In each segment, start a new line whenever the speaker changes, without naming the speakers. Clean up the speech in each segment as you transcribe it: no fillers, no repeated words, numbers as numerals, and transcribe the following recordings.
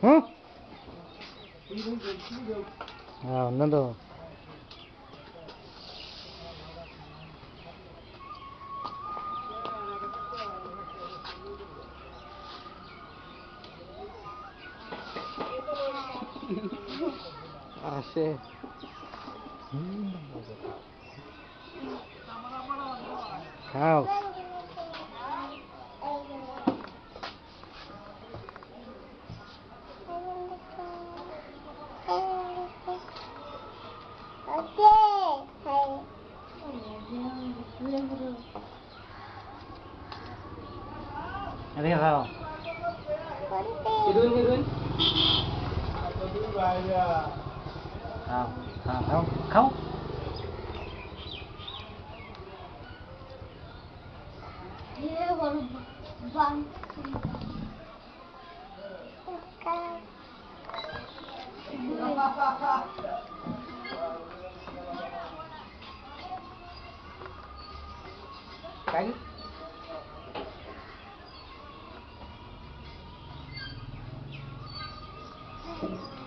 হুম হ্যাঁ না তো আসে খাও এদিকে খাও খাও খাও খাও খাও Cánh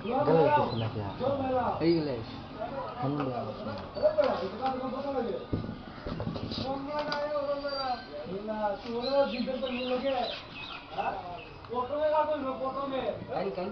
Gala কিছু নাকি এইগুলো হামলা কাই কাই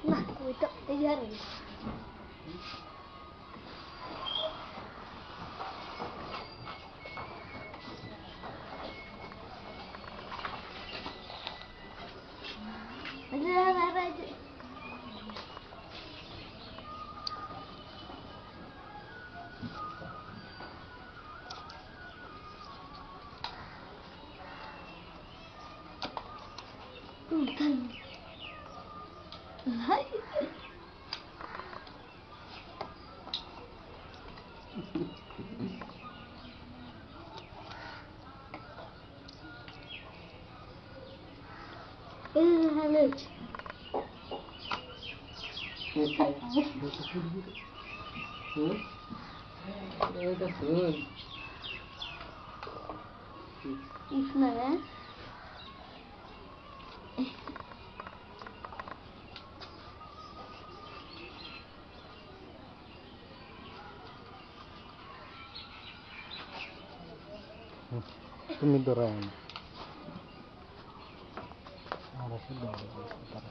Nah, itu aja nih. Aja. Hai. Halus.
এটা শুন
Isna ya.
তুমি ধরাও না আর শুধু তারা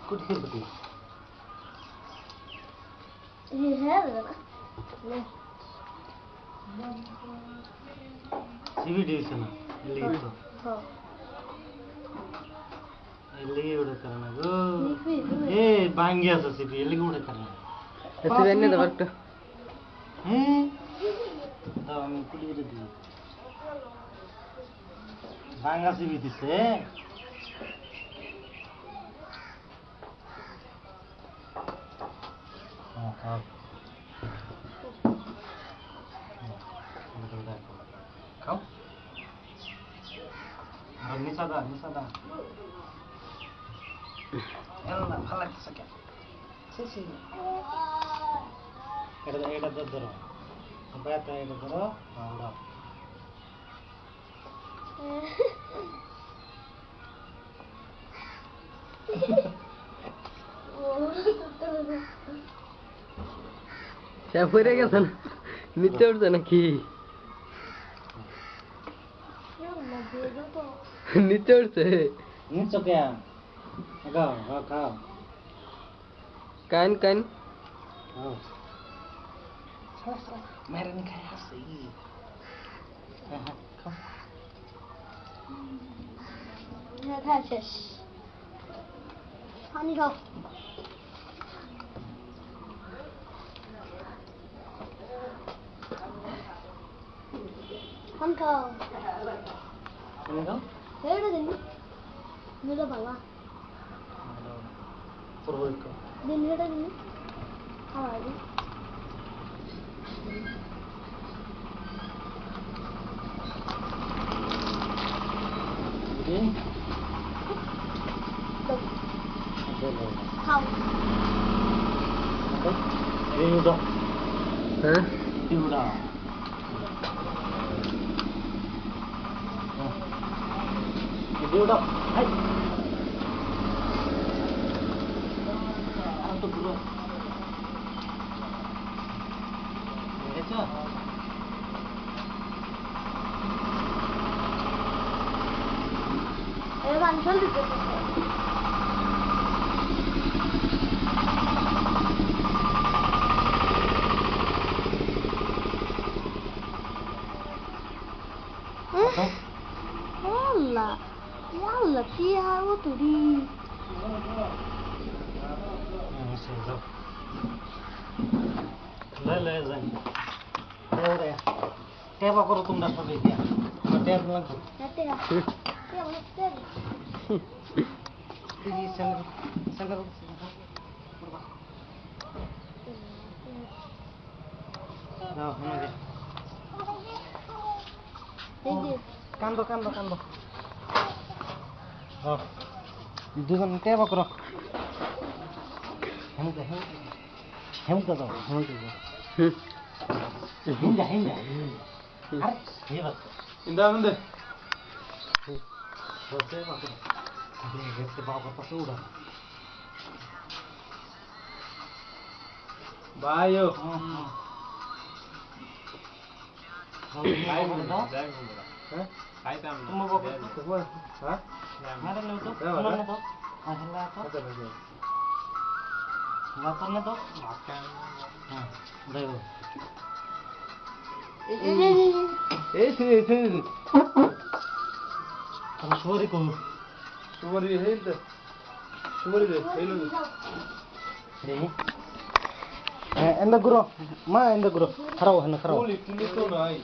কুটি
Ini hebat. Nih.
সিবি দিয়েছে না এলিগে তো
Oh.
এলিগে ওটা করে না গো এ ভাঙ্গি আছে সিবি এলিগে ওটা করে না
সিবি এনে দাও একটা
হ্যাঁ দাও আমি কুটি করে দিই ভাঙ্গা সিবি দিছে খাও আর নিচা দা এলা ভালো লাগছে কেন সে এটা ধরো ব্যাটা এটা ধরো আমরা
সে পড়ে গেছে না নিচে উঠছে নাকি নিচে উঠছে
নিচে কেন খাও খাও
কান
খাও মেরে নি খাই আসছে হ্যাঁ হ্যাঁ খাও
হ্যাঁ খাওয়া শেষ পানি খাও পানি খাও
তুমি খাও
হেড়ে দিন মিলে বাবা
পূর্বদিক
দিন হেড়ে দিন খাওয়া দিন
দিন
খাও
এই উঠো
হ্যাঁ
এই উঠা এই উঠো হাই আর তো পুরো দেখেছ
এবার পানি জল দিতে Yalla, yalla, fiha وتري.
لا لا يا زين টেবা করো তোমরা সবাই দিয়া আমার ট্যাব লাগবে
Nanti ya. Ya, nanti.
এই সেন্টার সেন্টার নাও হ্যাঁ
Ini.
কান্দো কান্দো কান্দো দুজন টেবা করো হেমকা হেমকা দাও হেমকা দাও হিন্দা হিন্দা আরে এই বাস
ইন্দা বন্ধে
বসে বাস দেখতে বাবা পাশে উড়া
ভাইও
হ্যাঁ
খাইতাম
তুমি বাবা
হ্যাঁ
মারা লো তো
হ্যাঁ,
শোনা
বাবা।
না তো আহিলা তো
আচ্ছা আচ্ছা
মাতা না তো হ্যাঁ দেখো
এই শুনে
আমি সরি কো
সুমারি হেইতে সুমারি রে হেইলো
রে হ্যাঁ এন্ড গুরো মা এন্ড গুরো খারাও হন খারাও
ওলি তুমি তো নাই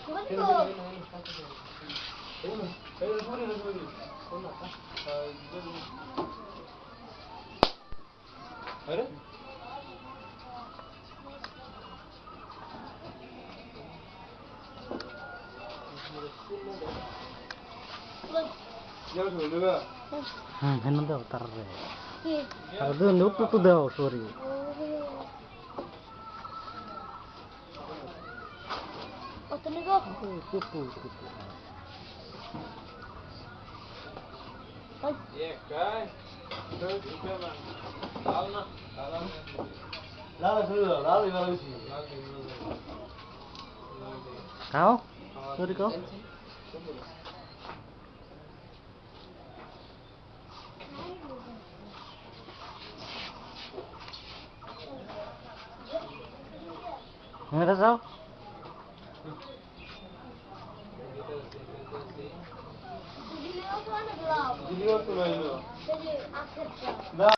আরে যাও চলে বা
হ্যাঁ হেন দাও তার রে
Ki.
আর দু নুট টু দাও সরি
Oto ni go.
টুটু
এ কাই তো দিতে না লাল না লাল শুরু লাল এবার হইছি লাল
খাও সরি কো মেরে যাও
Dili ako na glaw.
দিলিও তো নাইলো
Jadi akhir.
না